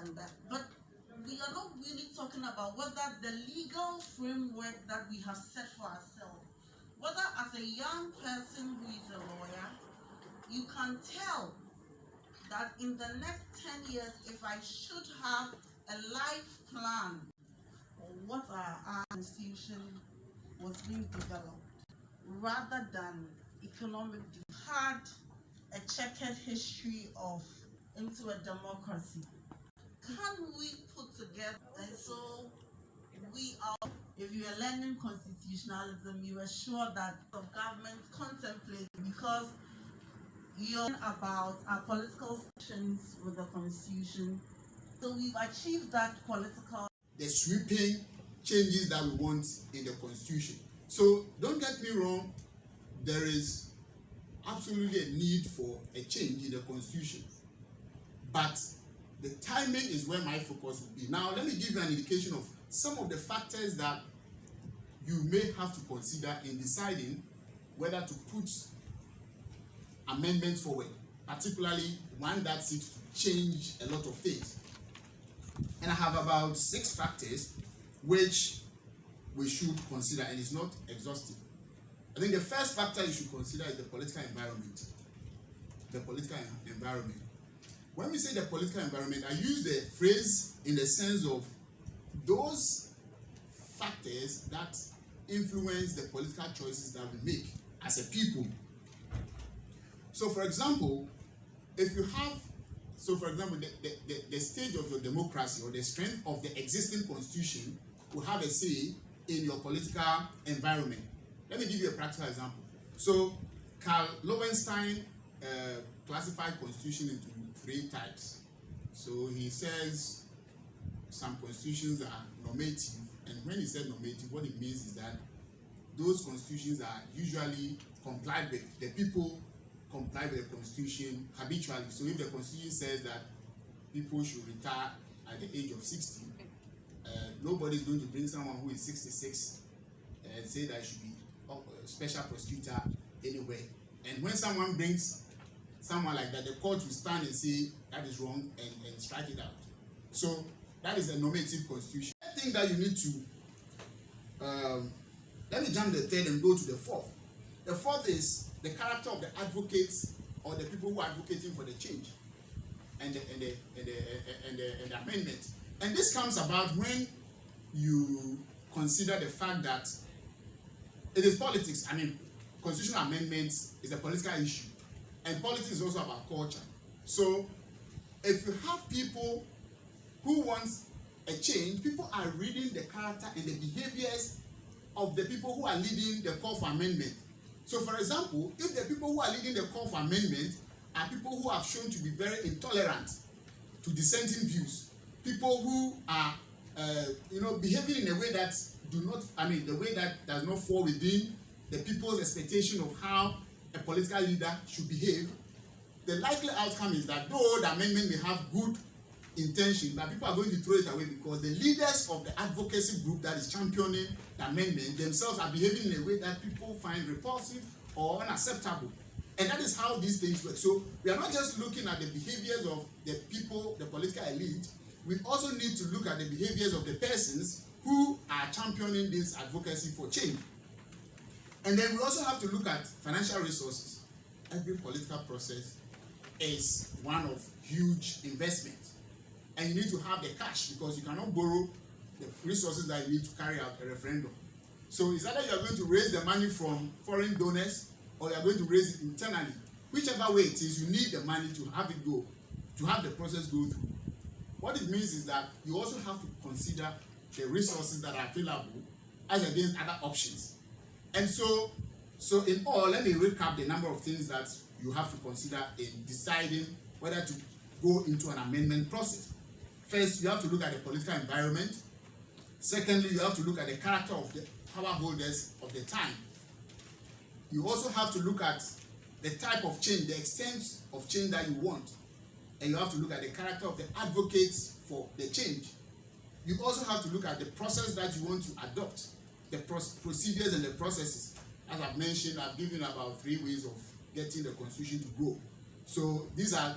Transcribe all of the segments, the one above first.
than that. But we are not really talking about whether the legal framework that we have set for ourselves, whether as a young person who is a lawyer, you can tell that in the next 10 years, if I should have a life plan on what our institution was being developed, rather than economic, had a checkered history of into a democracy. Can we put together? And so we are, if you are learning constitutionalism, you are sure that the government contemplate, because you're about our political sections with the constitution. So we've achieved that political. The sweeping changes that we want in the constitution. So don't get me wrong, there is absolutely a need for a change in the constitution. But the timing is where my focus will be. Now, let me give you an indication of some of the factors that you may have to consider in deciding whether to put amendments forward, particularly one that seeks to change a lot of things. And I have about 6 factors which we should consider, and it's not exhaustive. I think the first factor you should consider is the political environment. The political environment. When we say the political environment, I use the phrase in the sense of those factors that influence the political choices that we make as a people. So, for example, if you have, the stage of your democracy or the strength of the existing constitution will have a say in your political environment. Let me give you a practical example. So, Karl Loewenstein classified constitution into 3 types. So he says some constitutions are normative, and when he said normative, what it means is that those constitutions are usually complied with. The people comply with the constitution habitually. So if the constitution says that people should retire at the age of 60, nobody is going to bring someone who is 66 and say that he should be a special prosecutor anywhere. And when someone brings someone like that, the court will stand and say that is wrong and strike it out. So that is a normative constitution. I think that you need to, let me jump the 3rd and go to the 4th. The 4th is the character of the advocates or the people who are advocating for the change and the amendment. And this comes about when you consider the fact that it is politics. I mean, constitutional amendments is a political issue, and politics is also about culture. So if you have people who want a change, people are reading the character and the behaviors of the people who are leading the call for amendment. So, for example, if the people who are leading the call for amendment are people who have shown to be very intolerant to dissenting views, people who are, behaving in a way that the way that does not fall within the people's expectation of how a political leader should behave, the likely outcome is that though the amendment may have good intention, but people are going to throw it away because the leaders of the advocacy group that is championing the amendment themselves are behaving in a way that people find repulsive or unacceptable. And that is how these things work. So we are not just looking at the behaviors of the people, the political elite, we also need to look at the behaviors of the persons who are championing this advocacy for change. And then we also have to look at financial resources. Every political process is one of huge investment. And you need to have the cash because you cannot borrow the resources that you need to carry out a referendum. So it's either you are going to raise the money from foreign donors or you are going to raise it internally. Whichever way it is, you need the money to have it go, to have the process go through. What it means is that you also have to consider the resources that are available as against other options. And so in all, let me recap the number of things that you have to consider in deciding whether to go into an amendment process. First, you have to look at the political environment. Secondly, you have to look at the character of the power holders of the time. You also have to look at the type of change, the extent of change that you want. And you have to look at the character of the advocates for the change. You also have to look at the process that you want to adopt, the procedures and the processes. As I've mentioned, I've given about 3 ways of getting the constitution to grow. So these are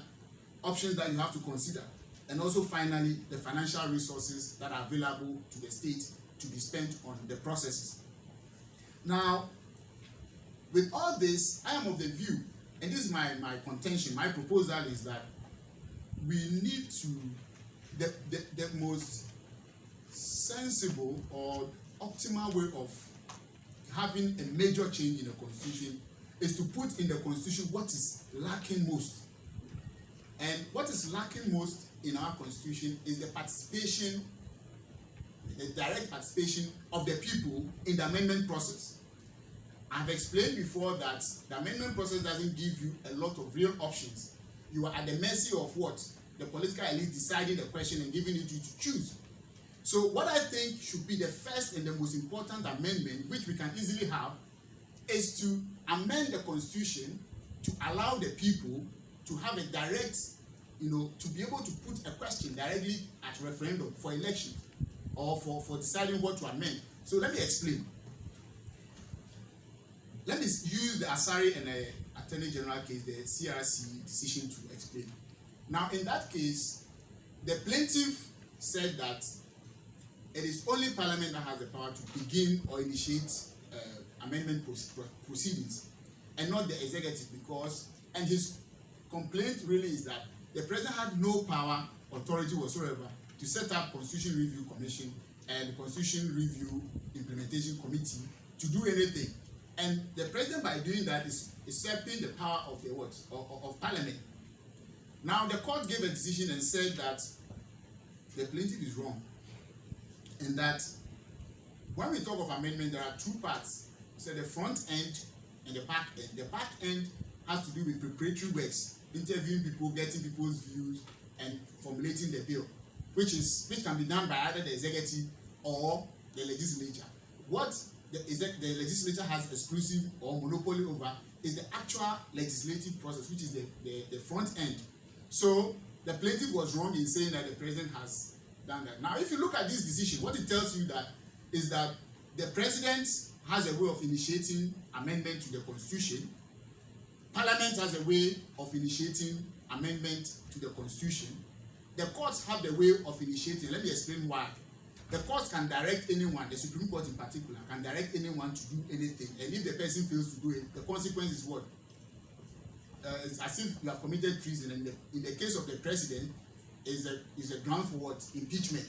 options that you have to consider. and also finally the financial resources that are available to the state to be spent on the processes. Now, with all this, I am of the view, and this is my contention, my proposal is that we need to, the most sensible or optimal way of having a major change in the constitution is to put in the constitution what is lacking most. And what is lacking most in our constitution is the participation, the direct participation of the people in the amendment process. I've explained before that the amendment process doesn't give you a lot of real options. You are at the mercy of what? The political elite deciding the question and giving it to you to choose. So what I think should be the first and the most important amendment, which we can easily have, is to amend the constitution to allow the people to have a direct, to be able to put a question directly at referendum for election or for deciding what to amend. So let me explain. Let me use the Asari and the Attorney General case, the CRC decision, to explain. Now, in that case, the plaintiff said that it is only Parliament that has the power to begin or initiate amendment proceedings, and not the executive, and his complaint really is that the President had no power, authority whatsoever to set up Constitution Review Commission and Constitution Review Implementation Committee to do anything. And the President, by doing that, is usurping the power of the of Parliament. Now, the court gave a decision and said that the plaintiff is wrong, and that when we talk of amendment, there are two parts. So the front end and the back end. The back end has to do with preparatory works, interviewing people, getting people's views, and formulating the bill, which can be done by either the executive or the legislature. What the legislature has exclusive or monopoly over is the actual legislative process, which is the front end. So the plaintiff was wrong in saying that the President has done that. Now, if you look at this decision, what it tells you is that the President has a way of initiating amendment to the Constitution. Parliament has a way of initiating amendment to the Constitution. The courts have the way of initiating. Let me explain why. The courts can direct anyone, the Supreme Court in particular, can direct anyone to do anything. And if the person fails to do it, the consequence is what? It's as if you have committed treason. And in the case of the President, is a ground for what? Impeachment.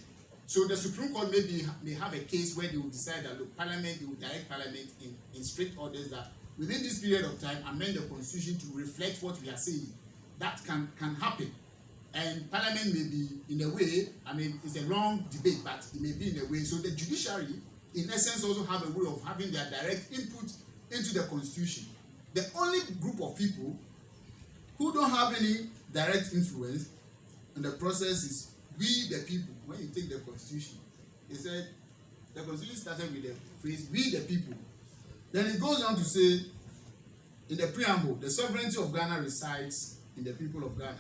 So the Supreme Court may have a case where they will decide that, look, Parliament, they will direct Parliament in strict orders that within this period of time, amend the Constitution to reflect what we are saying. That can happen. And Parliament may be in a way, it's a long debate, but it may be in a way. So the judiciary, in essence, also have a way of having their direct input into the Constitution. The only group of people who don't have any direct influence in the process is we the people. When you take the Constitution, it said the Constitution started with the phrase "we the people." Then it goes on to say, in the preamble, the sovereignty of Ghana resides in the people of Ghana,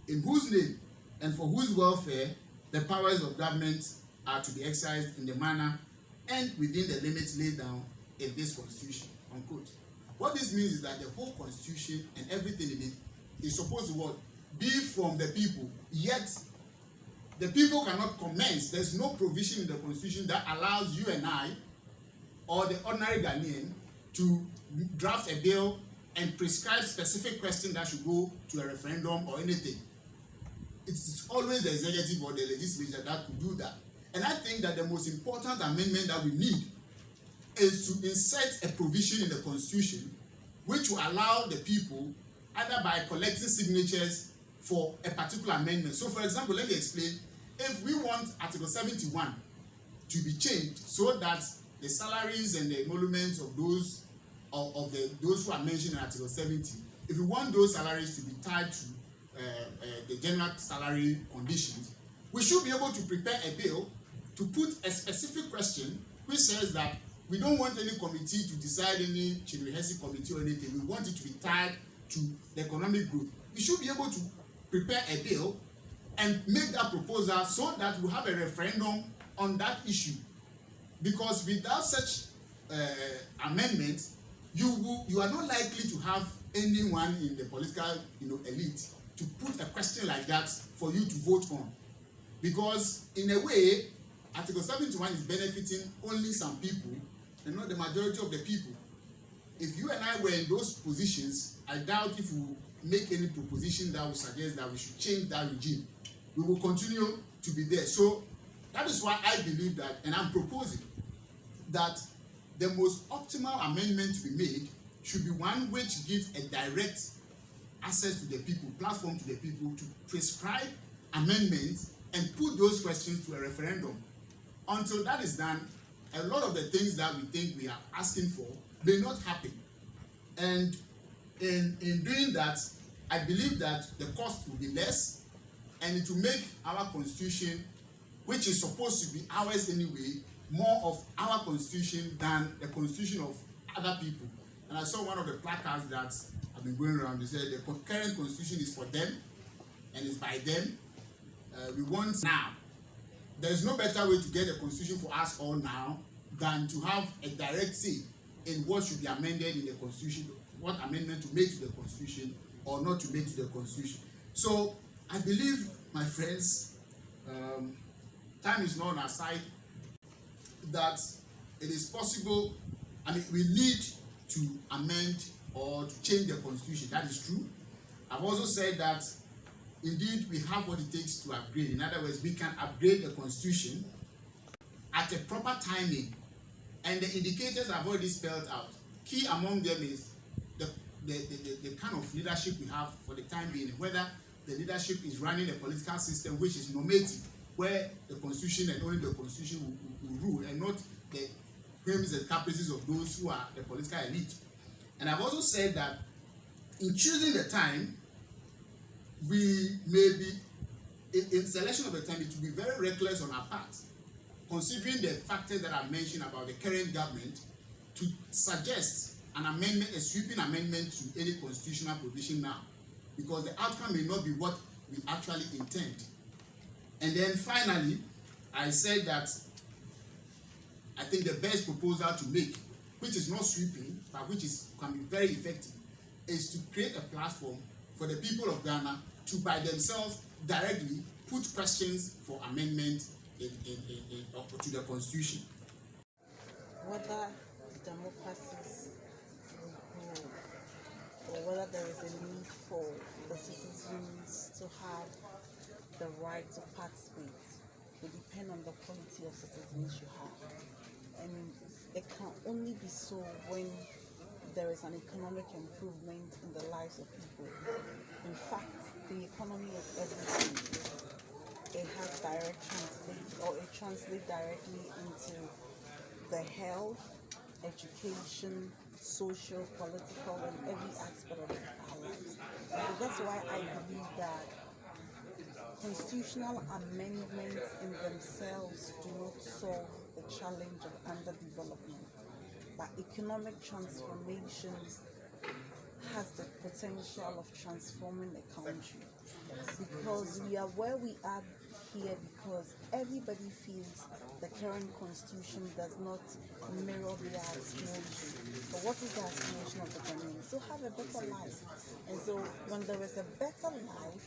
in whose name and for whose welfare the powers of government are to be exercised in the manner and within the limits laid down in this Constitution. Unquote. What this means is that the whole Constitution and everything in it is supposed to what? Be from the people, yet the people cannot commence. There's no provision in the Constitution that allows you and I, or the ordinary Ghanaian, to draft a bill and prescribe specific questions that should go to a referendum or anything. It's always the executive or the legislature that could do that. And I think that the most important amendment that we need is to insert a provision in the Constitution which will allow the people, either by collecting signatures for a particular amendment. So, for example, let me explain. If we want Article 71 to be changed so that the salaries and the emoluments of those who are mentioned in Article 70, if we want those salaries to be tied to the general salary conditions, we should be able to prepare a bill to put a specific question which says that we don't want any committee to decide any Chinrihesi committee or anything. We want it to be tied to the economic growth. We should be able to prepare a bill and make that proposal so that we have a referendum on that issue. Because without such amendment, you are not likely to have anyone in the political elite to put a question like that for you to vote on. Because in a way, Article 71 is benefiting only some people and not the majority of the people. If you and I were in those positions, I doubt if we make any proposition that would suggest that we should change that regime. We will continue to be there. So that is why I believe that, and I'm proposing that the most optimal amendment to be made should be one which gives a direct access to the people, platform to the people, to prescribe amendments and put those questions to a referendum. Until that is done, a lot of the things that we think we are asking for may not happen. And in doing that, I believe that the cost will be less, and it will make our constitution, which is supposed to be ours anyway, more of our constitution than the constitution of other people. And I saw one of the placards that have been going around. They said the current constitution is for them and it's by them. We want now. There is no better way to get a constitution for us all now than to have a direct say in what should be amended in the constitution, what amendment to make to the constitution or not to make to the constitution. So I believe, my friends, time is not on our side, that it is possible. I mean, we need to amend or to change the constitution. That is true. I've also said that indeed we have what it takes to upgrade. In other words, we can upgrade the constitution at a proper timing, and the indicators have already spelled out. Key among them is the kind of leadership we have for the time being, whether the leadership is running a political system which is normative, where the constitution and only the constitution will rule, and not the whims and caprices of those who are the political elite. And I've also said that in choosing the time, we may be, in selection of the time, it will be very reckless on our part, considering the factors that I mentioned about the current government, to suggest an amendment, a sweeping amendment to any constitutional provision now, because the outcome may not be what we actually intend. And then finally, I said that I think the best proposal to make, which is not sweeping, but which can be very effective, is to create a platform for the people of Ghana to by themselves directly put questions for amendment to the constitution. Whether democracies will grow, or whether there is a need for the citizens to have the right to participate, will depend on the quality of citizens you have. And it can only be so when there is an economic improvement in the lives of people. In fact, the economy of everything, it has direct translate, or it translates directly into the health, education, social, political, and every aspect of our lives. So that's why I believe that constitutional amendments in themselves do not solve the challenge of underdevelopment, but economic transformations has the potential of transforming a country, because we are where we are here because everybody feels the current constitution does not mirror their aspiration. But what is the aspiration of the Ghanaians? To have a better life. And so when there is a better life,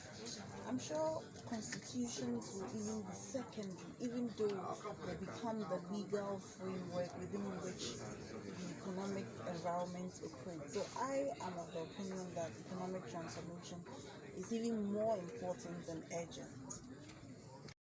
I'm sure constitutions will even be secondary, even though they become the legal framework within which the economic environment operates. So I am of the opinion that economic transformation is even more important than urgent.